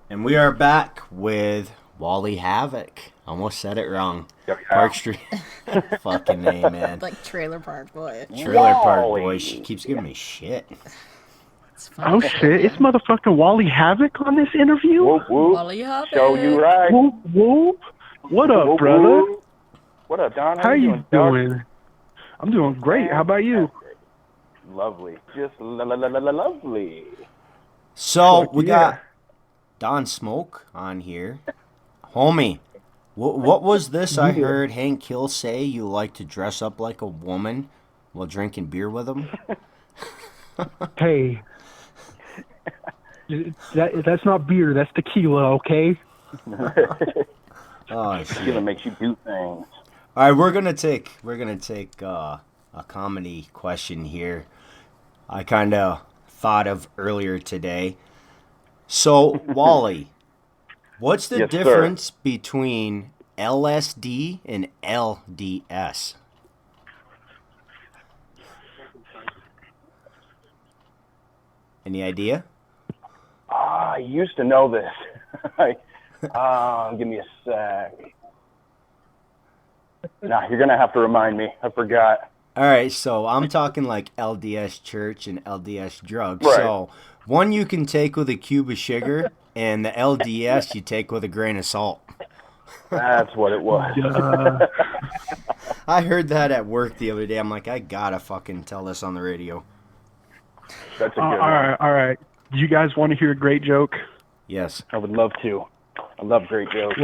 And we are back with Wally Havoc. Almost said it wrong. Park Street. Fucking A, man. Like Trailer Park Boy. Trailer Park Boy. She keeps giving me shit. Oh shit! It's motherfucking Wally Havoc on this interview. Whoop, whoop. Wally Havoc. Show you right. Whoop whoop. What up, Whoop, brother? whoop. What up, Don? How you doing? I'm doing great. How about you? Lovely. Just lovely. So, we got Don Smoke on here. Homie, what was this I heard Hank Hill say you like to dress up like a woman while drinking beer with him? Hey, that's not beer. That's tequila, okay? Oh, shit. Tequila makes you do things. All right, we're gonna take a comedy question here. I kind of thought of earlier today. So, Wally, what's the Yes, difference sir. between LSD and LDS? Any idea? I used to know this. Give me a sec. Nah, you're going to have to remind me. I forgot. All right, so I'm talking like LDS church and LDS drugs. Right. So one you can take with a cube of sugar, and the LDS you take with a grain of salt. That's what it was. I heard that at work the other day. I'm like, I gotta fucking tell this on the radio. That's a good All one. right. Do you guys want to hear a great joke? Yes. I would love to. I love great jokes.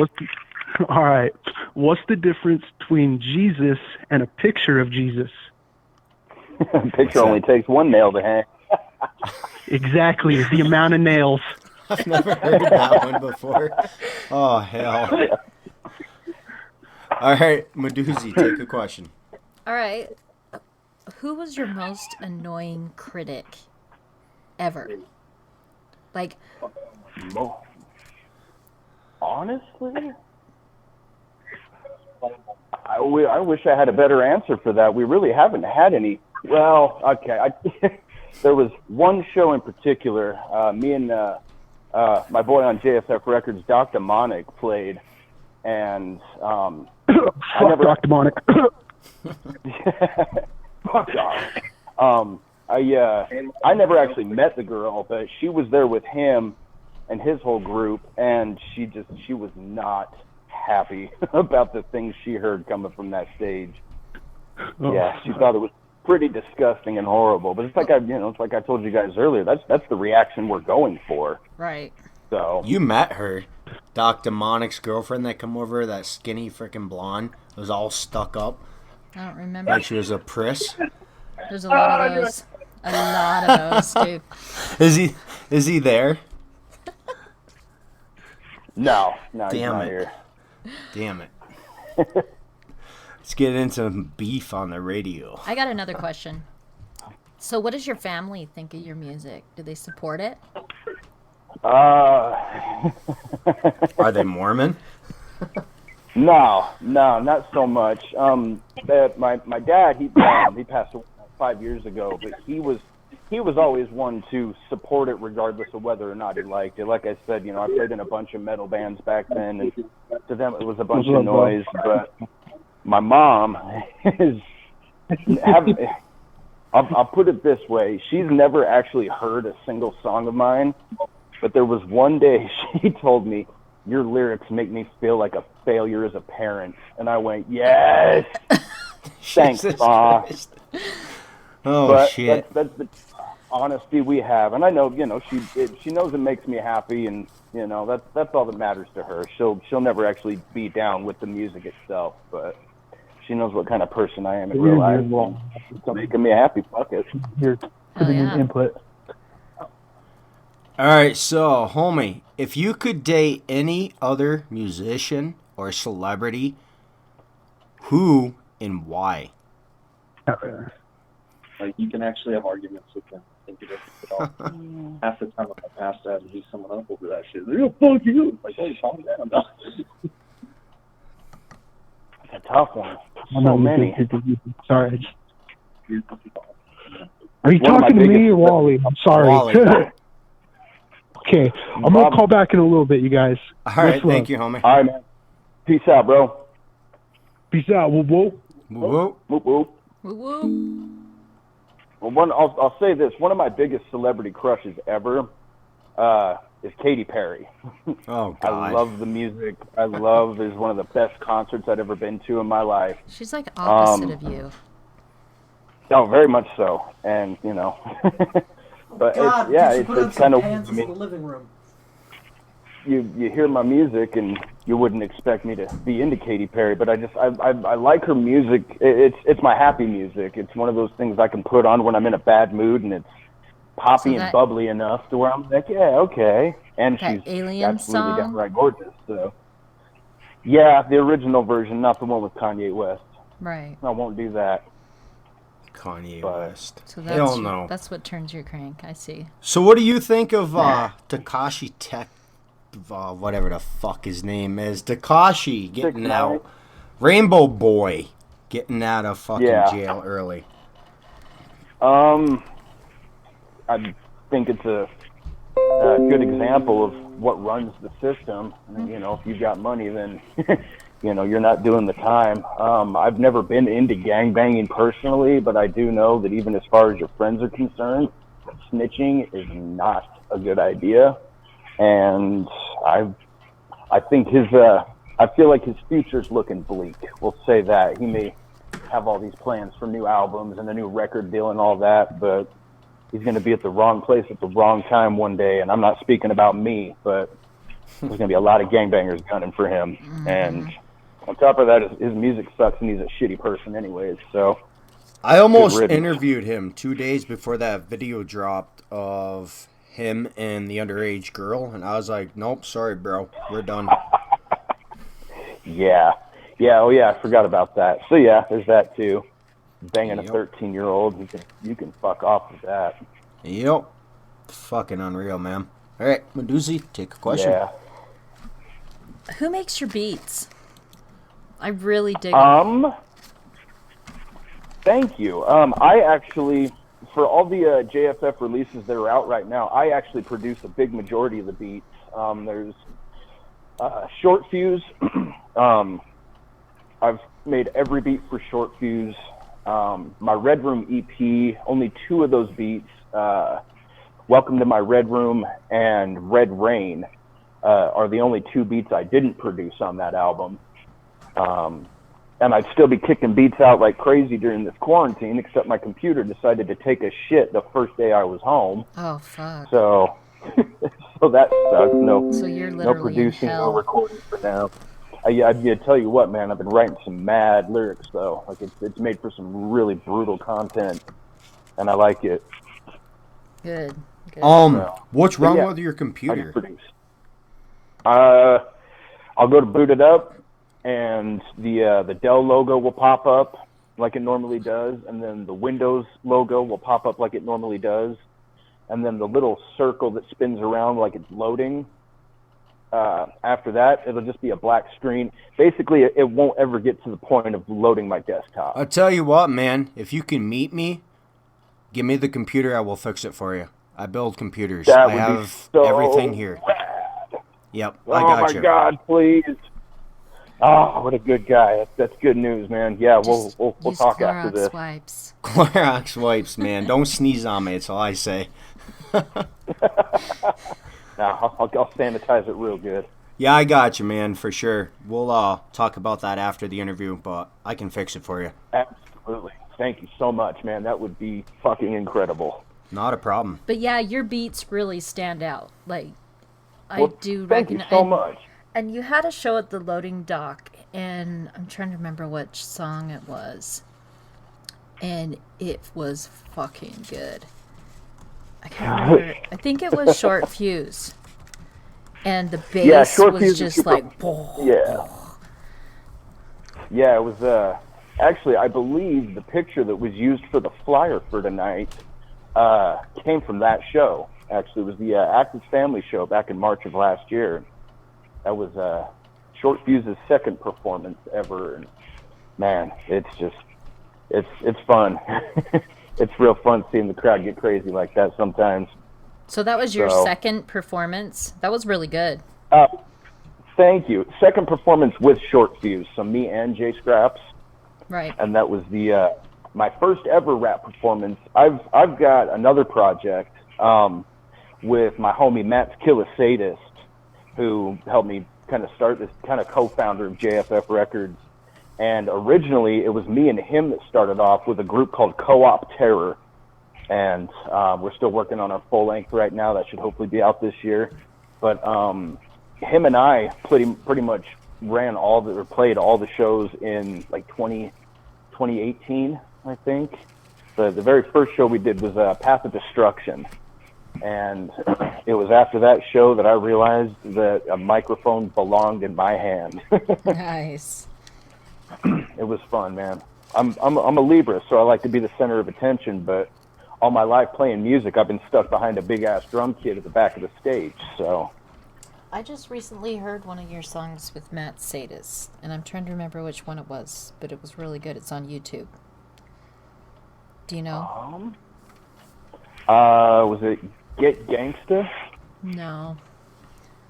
All right. What's the difference between Jesus and a picture of Jesus? A picture only takes one nail to hang. Exactly, the amount of nails. I've never heard that one before. Oh, hell. All right, Medusi, take a question. All right. Who was your most annoying critic ever? Like, Honestly, I wish I had a better answer for that. We really haven't had any. Well, okay. There was one show in particular. Me and my boy on JSF Records, Dr. Monic, played, and I never. Dr. Monic. Fuck off. I never actually met the girl, but she was there with him and his whole group, and she was not happy about the things she heard coming from that stage. Yeah, she thought it was pretty disgusting and horrible. But it's like I told you guys earlier. That's the reaction we're going for. right. So You met her, Dr. Monic's girlfriend that come over, that skinny freaking blonde, was all stuck up, I don't remember. like she was a priss. There's a lot of those. A lot of those, dude. Is he there? no, he's Damn not it. here. Damn it. Let's get into beef on the radio. I got another question. So, what does your family think of your music? Do they support it? Are they Mormon? No, not so much. My dad, he passed away 5 years ago, but he was always one to support it regardless of whether or not he liked it. Like I said, I played in a bunch of metal bands back then, and to them it was a bunch of noise. But my mom I'll put it this way: she's never actually heard a single song of mine. But there was one day she told me, "Your lyrics make me feel like a failure as a parent," and I went, "Yes, thanks, Jesus Ma." Christ. Oh, But shit. that's the honesty we have, and I know she knows it makes me happy, and that's all that matters to her. She'll never actually be down with the music itself, but she knows what kind of person I am in real life. Well, it's making me happy. Fuck it. Here, putting in input. All right, so, homie, if you could date any other musician or celebrity, who and why? Like, you can actually have arguments with them. Think it doesn't at all. Half the time, if I pass that and beat someone up over that shit, they're fuck you. Like, hey, calm down. That's a tough one. So many. Sorry. Are you One of my talking to me biggest- or Wally? I'm sorry. Wally. Okay, I'm going to call back in a little bit, you guys. All right, Much love. thank you, homie. All right, man. Peace out, bro. Peace out. Whoop, whoop. Whoop. Whoop, whoop. Woo woo. Well, I'll say this. One of my biggest celebrity crushes ever is Katy Perry. Oh, God. I love the music. Is one of the best concerts I've ever been to in my life. She's like opposite of you. Oh, very much so. And, you know, but God, it's kind of, pants in the living room. you hear my music and you wouldn't expect me to be into Katy Perry, but I like her music. It's my happy music. It's one of those things I can put on when I'm in a bad mood, and it's poppy and bubbly enough to where I'm like, yeah, okay. And that she's Alien absolutely song? downright gorgeous. So, yeah, the original version, not the one with Kanye West. Right. I won't do that. Kanye But- West. So Hell no. that's what turns your crank. I see. So what do you think of Tekashi Tech, whatever the fuck his name is, Tekashi getting 6ix9ine. out, Rainbow Boy getting out of fucking Yeah. jail early? I think it's a good example of what runs the system. You know, if you've got money, then you know you're not doing the time. I've never been into gangbanging personally, but I do know that even as far as your friends are concerned, snitching is not a good idea. And I think I feel like his future's looking bleak. We'll say that. He may have all these plans for new albums and a new record deal and all that, but he's going to be at the wrong place at the wrong time one day. And I'm not speaking about me, but there's going to be a lot of gangbangers gunning for him. Mm-hmm. And on top of that, his music sucks and he's a shitty person anyways. So I almost Good riddance. interviewed him 2 days before that video dropped of him and the underage girl, and I was like, nope, sorry, bro, we're done. yeah. Oh yeah, I forgot about that. So yeah, there's that too. Banging Yep. a 13-year-old, you can fuck off with that. Yep. Fucking unreal, man. All right, Meduzi, take a question. Yeah. Who makes your beats? I really dig 'em. Thank you. I actually, for all the JFF releases that are out right now, I actually produce a big majority of the beats. There's Short Fuse. I've made every beat for Short Fuse. My Red Room EP, only 2 of those beats, Welcome to My Red Room and Red Rain, are the only 2 beats I didn't produce on that album. And I'd still be kicking beats out like crazy during this quarantine, except my computer decided to take a shit the first day I was home. Oh fuck. So, so that sucks. So you're No literally producing, in no hell. recording for now. I tell you what, man, I've been writing some mad lyrics though. Like it's made for some really brutal content, and I like it. Good. What's wrong yeah, with your I computer? can produce. I'll go to boot it up, and the Dell logo will pop up like it normally does, and then the Windows logo will pop up like it normally does, and then the little circle that spins around like it's loading. After that, it'll just be a black screen. Basically, it won't ever get to the point of loading my desktop. I'll tell you what, man, if you can meet me, give me the computer, I will fix it for you. I build computers. That I would be have so everything here. rad. Yep, Oh I got you. my God, please! Oh, what a good guy. That's good news, man. Yeah, we'll Use talk Clorox after this. wipes. Clorox wipes, man. Don't sneeze on me, that's all I say. Now I'll sanitize it real good. Yeah, I got you, man, for sure. We'll talk about that after the interview, but I can fix it for you. Absolutely. Thank you so much, man. That would be fucking incredible. Not a problem. But yeah, your beats really stand out. Like I Well, do thank you recognize. so much. And you had a show at the loading dock, and I'm trying to remember which song it was. And it was fucking good. I can't remember. I think it was Short Fuse. And the bass Short was Fuse is just super- like, Yeah. Yeah, it was actually I believe the picture that was used for the flyer for tonight came from that show. Actually, it was the Active Family show back in March of last year. That was Short Fuse's second performance ever, and man, it's fun. It's real fun seeing the crowd get crazy like that sometimes. So that was your So, second performance. That was really good. uh, thank you. Second performance with Short Fuse, so me and Jay Scraps, Right. and that was the my first ever rap performance. I've got another project with my homie Matt's Killer Sadist, who helped me kind of start this, kind of co-founder of JFF Records. And originally, it was me and him that started off with a group called Co-op Terror. And we're still working on our full length right now. That should hopefully be out this year. But him and I pretty much played all the shows in like 2018, I think. The very first show we did was Path of Destruction. And it was after that show that I realized that a microphone belonged in my hand. Nice. It was fun, man. I'm a Libra, so I like to be the center of attention, but all my life playing music, I've been stuck behind a big-ass drum kit at the back of the stage, so... I just recently heard one of your songs with Matt Sadis, and I'm trying to remember which one it was, but it was really good. It's on YouTube. Do you know? Was it Get Gangsta? No.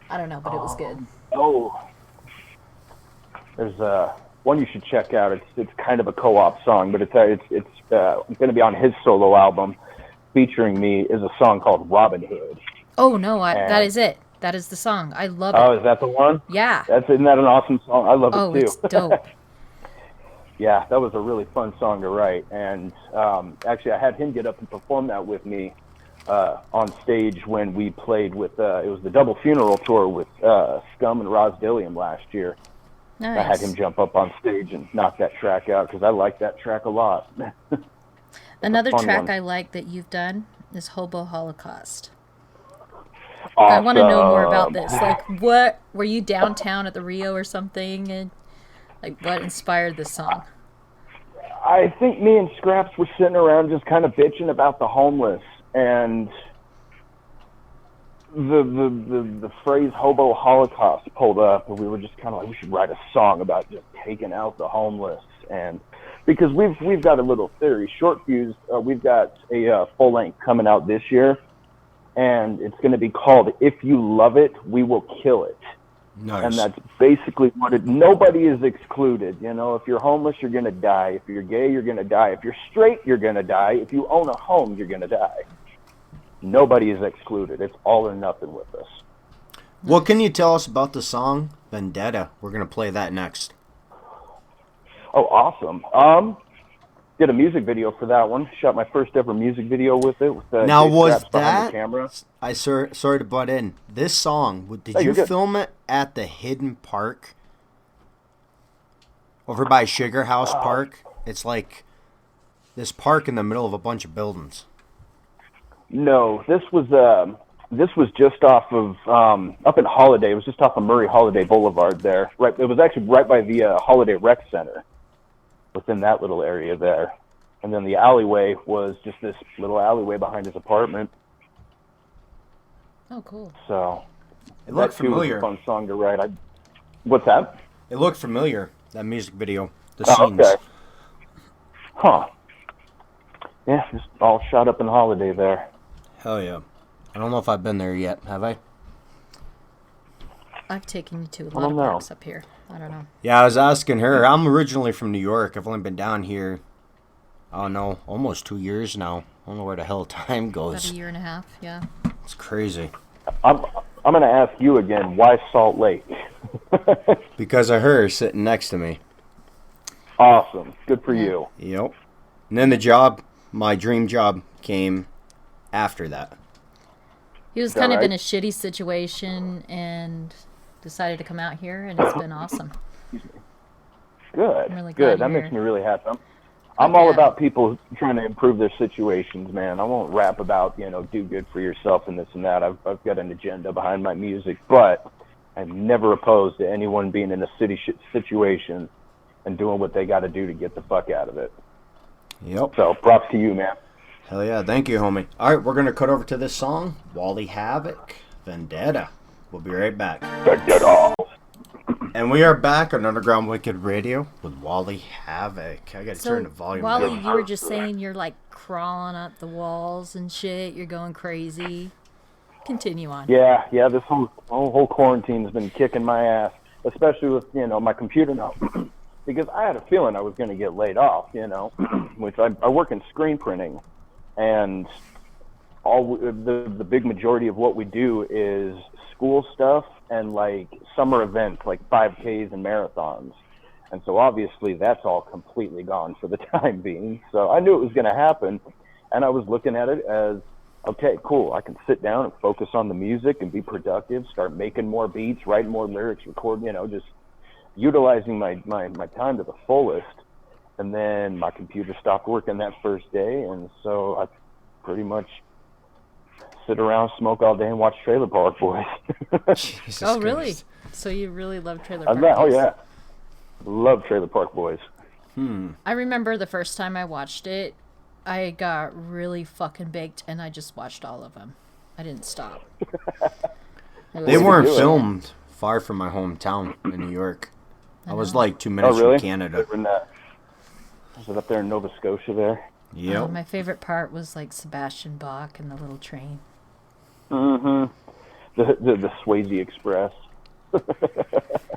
I don't know, but it was good. Oh. There's one you should check out. It's kind of a co-op song, but it's going to be on his solo album. Featuring me is a song called Robin Hood. Oh, no, that is it. That is the song. I love it. Oh, is that the one? Yeah. Isn't that an awesome song? I love it too. Oh, it's dope. Yeah, that was a really fun song to write. And actually, I had him get up and perform that with me on stage when we played with, it was the Double Funeral Tour with Scum and Roz Dilliam last year. Nice. I had him jump up on stage and knock that track out because I like that track a lot. Another track one. I like that you've done is Hobo Holocaust. Awesome. I want to know more about this. Like, what were you downtown at the Rio or something, and like what inspired this song? I think me and Scraps were sitting around just kind of bitching about the homeless, and the phrase "hobo holocaust" pulled up, and we were just kind of like, we should write a song about just taking out the homeless. And because we've got a little theory, Short Fuse, we've got a full length coming out this year, and it's going to be called "If You Love It, We Will Kill It." Nice. And that's basically what it. Nobody is excluded. You know, if you're homeless, you're going to die. If you're gay, you're going to die. If you're straight, you're going to die. If you own a home, you're going to die. Nobody is excluded. It's all or nothing with us. What can you tell us about the song Vendetta? We're going to play that next. Oh, awesome. Did a music video for that one. Shot my first ever music video with it. With Now, Jay was Straps behind that... the camera. Sorry to butt in. This song, did Oh, you you're good. film it at the Hidden Park? Over by Sugar House Park? It's like this park in the middle of a bunch of buildings. No, this was just off of up in Holiday. It was just off of Murray Holiday Boulevard there. Right, it was actually right by the Holiday Rec Center, within that little area there. And then the alleyway was just this little alleyway behind his apartment. Oh, cool. So It looked that too was familiar. a fun song to write. What's that? It looked familiar, that music video. The Oh, scenes. okay. Huh. Yeah, just all shot up in Holiday there. Hell yeah. I don't know if I've been there yet. Have I? I've taken you to a I lot don't of know. parks up here. I don't know. Yeah, I was asking her. I'm originally from New York. I've only been down here, I don't know, almost 2 years now. I don't know where the hell time About goes. a year and a half, yeah. It's crazy. I'm going to ask you again, why Salt Lake? Because of her sitting next to me. Awesome. Good for you. Yep. And then my dream job came after that. He was that kind of right? in a shitty situation and decided to come out here, and it's been awesome. Good. I'm really glad Good. That you're makes here. me really happy. I'm all yeah. about people trying to improve their situations, man. I won't rap about, do good for yourself and this and that. I've got an agenda behind my music, but I'm never opposed to anyone being in a situation and doing what they got to do to get the fuck out of it. Yep. So props to you, man. Hell yeah. Thank you, homie. All right, we're going to cut over to this song, Wally Havoc, Vendetta. We'll be right back. And we are back on Underground Wicked Radio with Wally Havoc. I got to turn the volume Wally, down. you were just saying you're like crawling up the walls and shit. You're going crazy. Continue on. Yeah. This whole quarantine has been kicking my ass, especially with my computer now, because I had a feeling I was going to get laid off. Which I work in screen printing, and all the big majority of what we do is school stuff and like summer events like 5Ks and marathons. And so obviously that's all completely gone for the time being. So I knew it was going to happen, and I was looking at it as, okay, cool. I can sit down and focus on the music and be productive, start making more beats, writing more lyrics, record, just utilizing my time to the fullest. And then my computer stopped working that first day, and so I pretty much sit around, smoke all day, and watch Trailer Park Boys. Jesus Oh, really? Christ. So you really love Trailer Park Boys? Oh, yeah. Love Trailer Park Boys. I remember the first time I watched it, I got really fucking baked, and I just watched all of them. I didn't stop. They weren't filmed far from my hometown in New York. I was like 2 minutes really? from Canada. Was it up there in Nova Scotia there? Yep. My favorite part was like Sebastian Bach and the little train. Mm-hmm. The Swayze Express.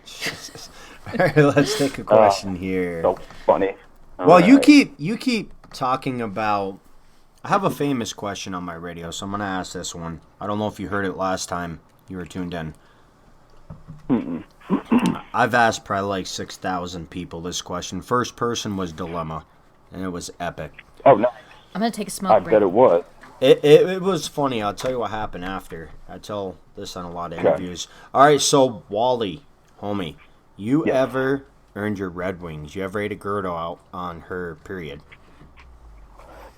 Jesus. All right, let's take a question here. So funny. Well, you keep talking about. I have a famous question on my radio, so I'm gonna ask this one. I don't know if you heard it last time you were tuned in. I've asked probably like 6,000 people this question. First person was Dilemma, and it was epic. Oh, nice. I'm gonna take a smoke I break. bet it was. It was funny. I'll tell you what happened after. I tell this on a lot of interviews. All right, so Wally, homie, you ever earned your Red Wings? You ever ate a girdle out on her period?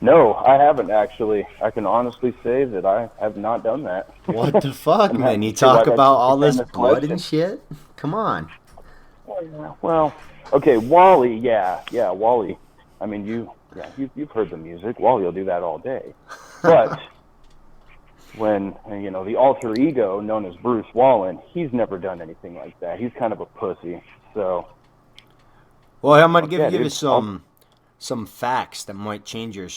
No, I haven't actually. I can honestly say that I have not done that. What the fuck, man? You feel talk like I about should all this defend this blood question. and shit? Come on. Well, okay, Wally, yeah, Wally. I mean, you've heard the music. Wally will do that all day. But when the alter ego known as Bruce Wallen, he's never done anything like that. He's kind of a pussy. So. Well, I'm gonna give you dude. some facts that might change your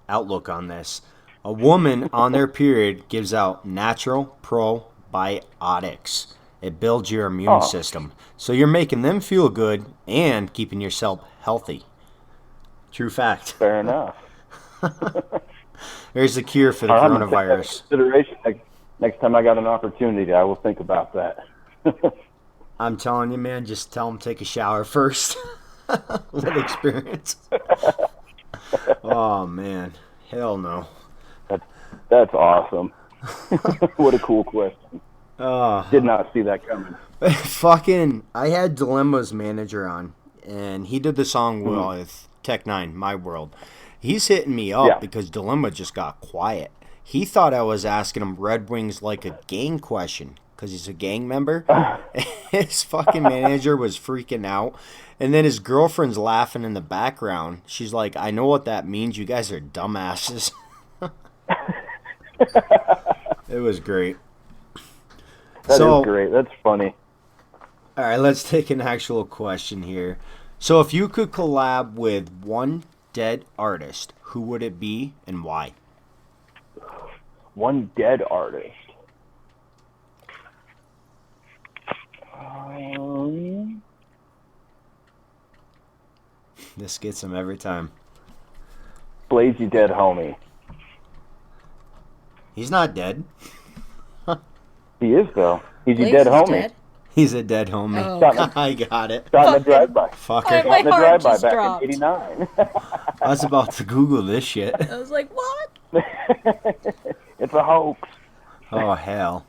outlook on this. A woman on their period gives out natural probiotics. It builds your immune system. So you're making them feel good and keeping yourself healthy. True fact. Fair enough. There's a cure for the I'm gonna take that coronavirus. into consideration. Next time I got an opportunity, I will think about that. I'm telling you, man, just tell them to take a shower first. Let experience. Oh, man. Hell no. That's awesome. What a cool question. Oh. Did not see that coming. I had Dilemma's manager on, and he did the song with Tech Nine, My World. He's hitting me up because Dilemma just got quiet. He thought I was asking him Red Wings like a gang question because he's a gang member. His fucking manager was freaking out. And then his girlfriend's laughing in the background. She's like, I know what that means. You guys are dumbasses. It was great. That is great. That's funny. All right, let's take an actual question here. So if you could collab with one dead artist, who would it be and why? One dead artist. This gets him every time. Blaze, you dead homie. He's not dead. He is, though. He's your Blaze dead is homie. dead? He's a dead homie. Oh. I got it. Shot in the drive-by. Fucker. My Shot in the heart drive-by just back dropped. in '89. I was about to Google this shit. I was like, what? It's a hoax. Oh, hell.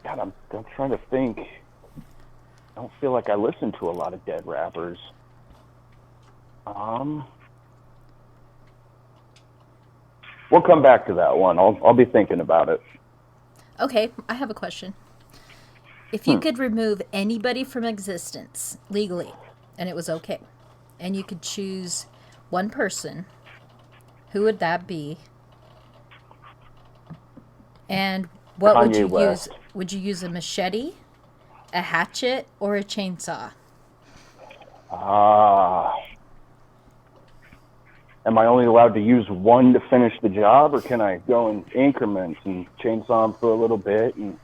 God, I'm trying to think. I don't feel like I listen to a lot of dead rappers. We'll come back to that one. I'll be thinking about it. Okay, I have a question. If you could remove anybody from existence legally, and it was okay, and you could choose one person, who would that be? And what would Kanye you West. use? Would you use a machete, a hatchet, or a chainsaw? am I only allowed to use one to finish the job, or can I go in increments and chainsaw him for a little bit and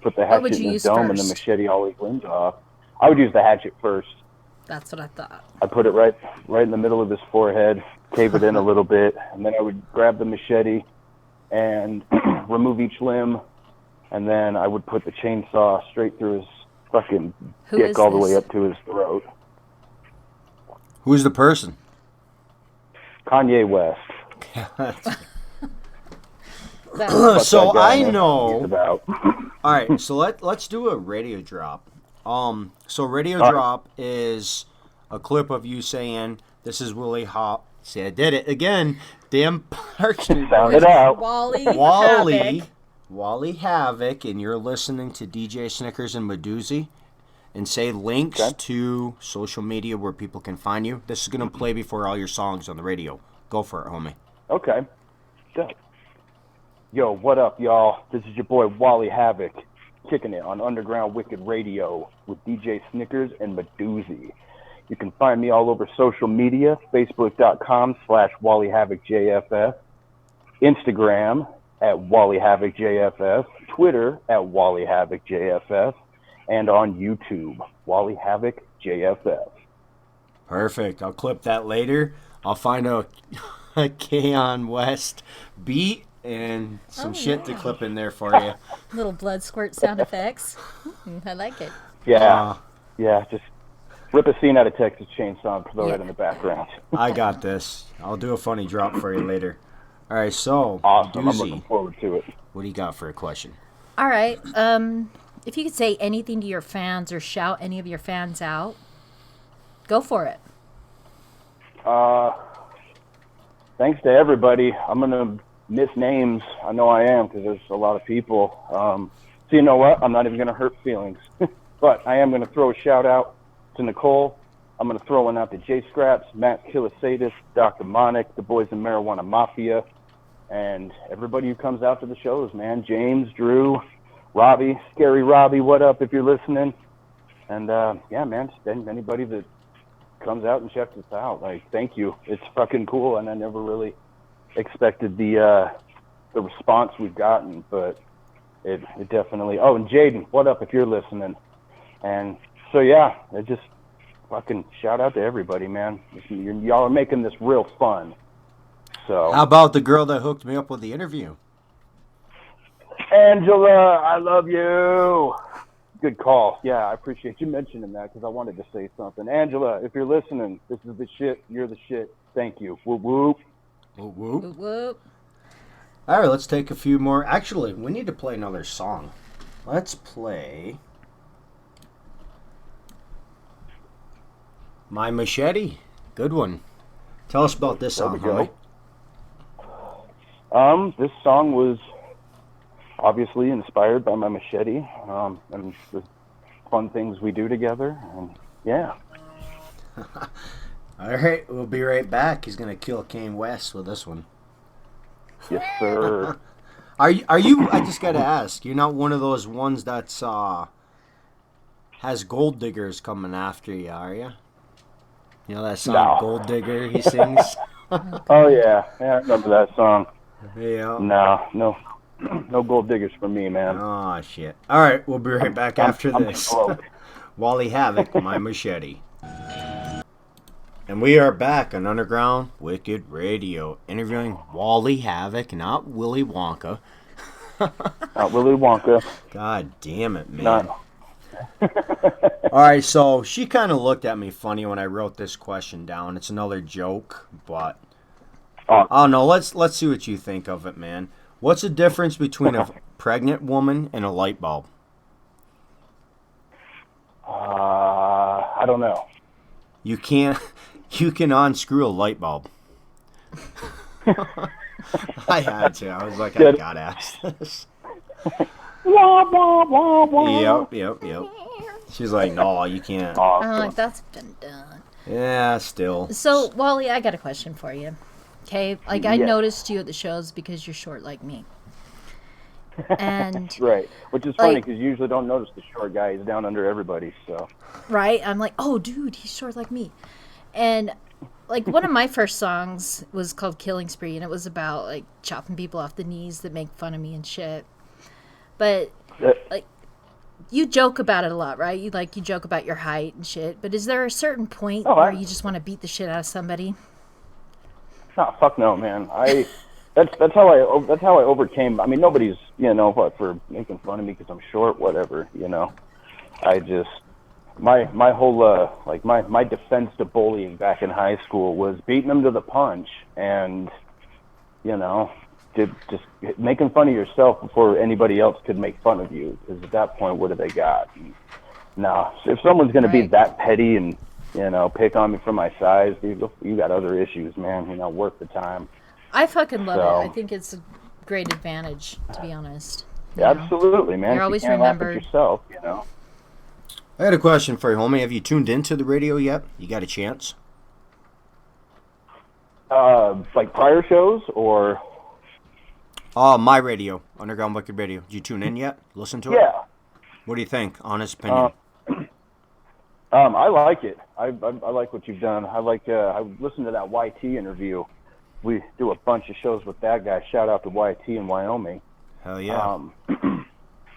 put the What would hatchet in you his use dome and the first? machete always wins off? I would use the hatchet first. That's what I thought. I put it right in the middle of his forehead, cave it in a little bit, and then I would grab the machete and remove each limb, and then I would put the chainsaw straight through his fucking dick all the way up to his throat. Who's the person? Kanye West. So I He's know. about. All right, so let's do a radio drop. So radio drop is a clip of you saying, "This is Willie Hop." See, I did it again. Damn parking. Sound it out. Wally Havoc, and you're listening to DJ Snickers and Meduzzi. And say links to social media where people can find you. This is going to play before all your songs on the radio. Go for it, homie. Okay. Good. Yo, what up, y'all? This is your boy Wally Havoc, kicking it on Underground Wicked Radio with DJ Snickers and Meduzzi. You can find me all over social media, facebook.com/WallyHavocJFF, Instagram @WallyHavocJFF, Twitter @WallyHavocJFF, and on YouTube, Wally Havoc JFF. Perfect. I'll clip that later. I'll find a K-On West beat and some shit to clip in there for you. Little blood squirt sound effects. I like it. Yeah, just rip a scene out of Texas Chainsaw and throw it in the background. I got this. I'll do a funny drop for you later. All right, so Awesome. Doozy, I'm looking forward to it. what do you got for a question? All right. If you could say anything to your fans or shout any of your fans out, go for it. Thanks to everybody. I'm going to miss names. I know I am because there's a lot of people. So you know what? I'm not even going to hurt feelings. But I am going to throw a shout out to Nicole. I'm going to throw one out to Jay Scraps, Matt Killasadis, Dr. Monic, the Boys in Marijuana Mafia, and everybody who comes out to the shows, man. James, Drew, Robbie, Scary Robbie, what up if you're listening? And yeah, man, just anybody that comes out and checks us out, like, thank you. It's fucking cool, and I never really expected the response we've gotten, but it definitely. Oh, and Jaden, what up if you're listening? And so yeah, it just fucking shout out to everybody, man. Y'all are making this real fun. So How about the girl that hooked me up with the interview? Angela, I love you. Good call. Yeah, I appreciate you mentioning that because I wanted to say something. Angela, if you're listening, this is the shit. You're the shit. Thank you. Whoop, whoop. Whoop, whoop. Whoop, whoop. All right, let's take a few more. Actually, we need to play another song. Let's play My Machete. Good one. Tell us about this song, There we homie. go. This song was obviously inspired by my machete and the fun things we do together. And yeah. All right, we'll be right back. He's gonna kill Kane West with this one. Yes, sir. Are you? I just gotta ask. You're not one of those ones that's has gold diggers coming after you, are you? You know that song, No. Gold Digger. He sings. Oh, yeah. Yeah, I remember that song. Yeah. No gold diggers for me, man. Oh shit! All right, we'll be right back after I'm this. broke. Wally Havoc, My Machete. And we are back on Underground Wicked Radio, interviewing Wally Havoc, not Willy Wonka. Not Willy Wonka. God damn it, man. Not. All right, so she kind of looked at me funny when I wrote this question down. It's another joke, but I don't know. Let's see what you think of it, man. What's the difference between a pregnant woman and a light bulb? I don't know. You can unscrew a light bulb. I had to. I was like, I gotta ask this. Yep. She's like, no, you can't. I'm like, that's been done. Yeah, still. So, Wally, I got a question for you. Okay? Like, I Yeah. noticed you at the shows because you're short like me. And, Right. Which is funny Like- because you usually don't notice the short guy. He's down under everybody, so. right? I'm like, oh, dude, he's short like me. And like one of my first songs was called Killing Spree, and it was about like chopping people off the knees that make fun of me and shit. But like you joke about it a lot, right? You joke about your height and shit. But is there a certain point where you just want to beat the shit out of somebody? No, fuck no, man. That's how I overcame. I mean, nobody's for making fun of me because I'm short, whatever. I just my whole my defense to bullying back in high school was beating them to the punch, and just making fun of yourself before anybody else could make fun of you. Because at that point, what do they got? No, if someone's gonna be that petty and pick on me for my size, you got other issues, man. Worth the time. I fucking love it. I think it's a great advantage, to be honest. Absolutely, man. You're always you can't laugh at remembered. yourself, I had a question for you, homie. Have you tuned into the radio yet? You got a chance? Like prior shows or? My radio, Underground Wicked Radio. Did you tune in yet? Listen to it? Yeah. What do you think? Honest opinion. I like it. I like what you've done. I listened to that YT interview. We do a bunch of shows with that guy. Shout out to YT in Wyoming. Hell yeah.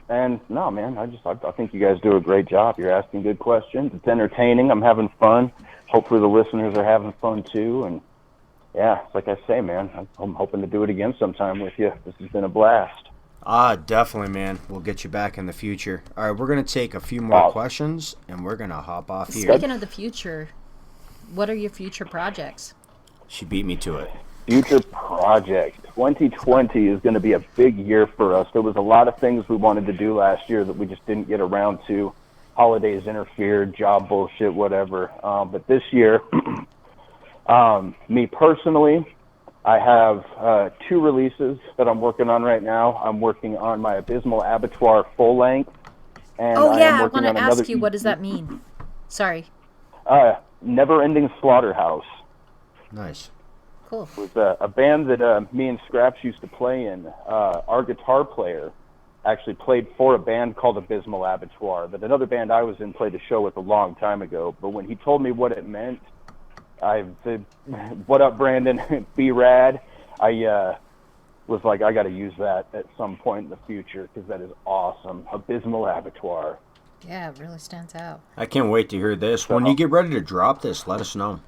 And no, man, I think you guys do a great job. You're asking good questions. It's entertaining. I'm having fun. Hopefully the listeners are having fun too. And yeah, like I say, man, I'm hoping to do it again sometime with you. This has been a blast. Definitely, man. We'll get you back in the future. All right, we're going to take a few more questions, and we're going to hop off here. Speaking of the future, what are your future projects? She beat me to it. Future project. 2020 is going to be a big year for us. There was a lot of things we wanted to do last year that we just didn't get around to. Holidays interfered, job bullshit, whatever. But this year, me personally, I have 2 releases that I'm working on right now. I'm working on my Abysmal Abattoir full length. And I want to ask you, what does that mean? Sorry. Never Ending Slaughterhouse. Nice. Cool. It was a band that me and Scraps used to play in. Our guitar player actually played for a band called Abysmal Abattoir that another band I was in played a show with a long time ago. But when he told me what it meant, I said, "What up, Brandon? Be rad." I was like, I got to use that at some point in the future because that is awesome. Abysmal Abattoir. Yeah, it really stands out. I can't wait to hear this. When you get ready to drop this, let us know.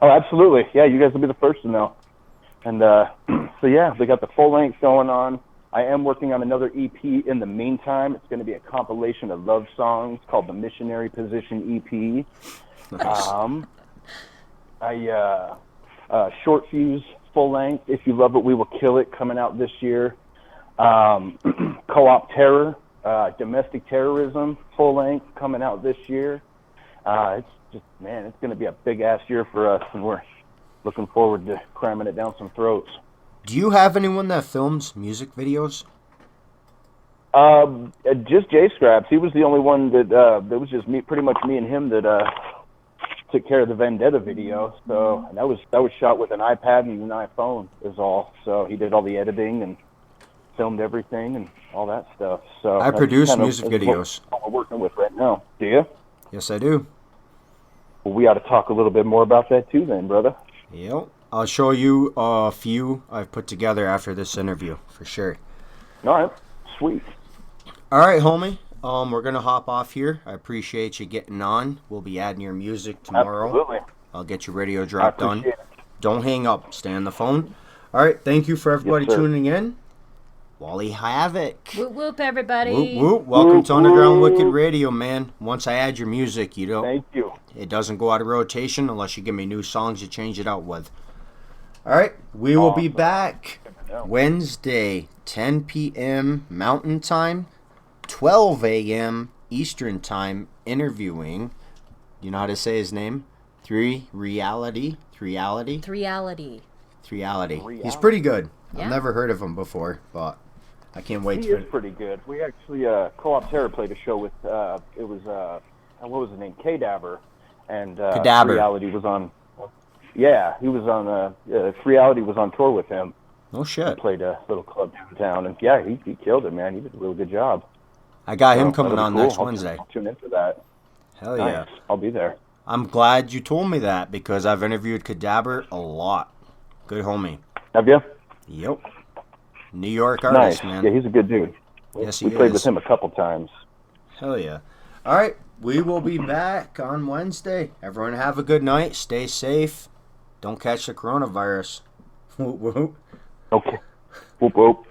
Oh, absolutely. Yeah, you guys will be the first to know. And so, yeah, we got the full length going on. I am working on another EP in the meantime. It's going to be a compilation of love songs called the Missionary Position EP. Nice. Short Fuse full length, If You Love It, We Will Kill It, coming out this year. Co-op Terror, Domestic Terrorism full length, coming out this year. It's just, man, it's going to be a big ass year for us, and we're looking forward to cramming it down some throats. Do you have anyone that films music videos? Just Jay Scraps. He was the only one that it was just me, pretty much me and him that took care of the Vendetta video. So and that was shot with an iPad and an iPhone is all. So he did all the editing and filmed everything and all that stuff. So I produce music videos. What we're working with right now. Do you? Yes, I do. Well, we ought to talk a little bit more about that too, then, brother. Yep. I'll show you a few I've put together after this interview, for sure. All right. Sweet. All right, homie. We're going to hop off here. I appreciate you getting on. We'll be adding your music tomorrow. Absolutely. I'll get your radio drop done. It. Don't hang up. Stay on the phone. All right. Thank you for everybody tuning in. Wally Havoc. Whoop whoop, everybody. Whoop whoop. Welcome to Underground Wicked Radio, man. Once I add your music, you don't. Thank you. It doesn't go out of rotation unless you give me new songs to change it out with. All right. We will be back Wednesday, 10 p.m. Mountain Time, 12 a.m. Eastern Time, interviewing. You know how to say his name? Threeality. He's pretty good. Yeah. I've never heard of him before, but I can't wait He to. is pretty good. We actually Co-op Terror played a show with it was what was his name? Cadaver, and Cadaver. Reality was on. Yeah, he was on. Reality was on tour with him. Oh shit! He played a little club downtown, and yeah, he killed it, man. He did a really good job. I got him So, coming that'll on be cool. next Wednesday. I'll tune in for that. Hell Nice. yeah! I'll be there. I'm glad you told me that because I've interviewed Cadaver a lot. Good homie. Have you? Yep. New York Nice. artist, man. Yeah, he's a good dude. Yes, he We played is. with him a couple times. Hell yeah. All right. We will be back on Wednesday. Everyone have a good night. Stay safe. Don't catch the coronavirus. Whoop, whoop. Okay. Whoop, whoop.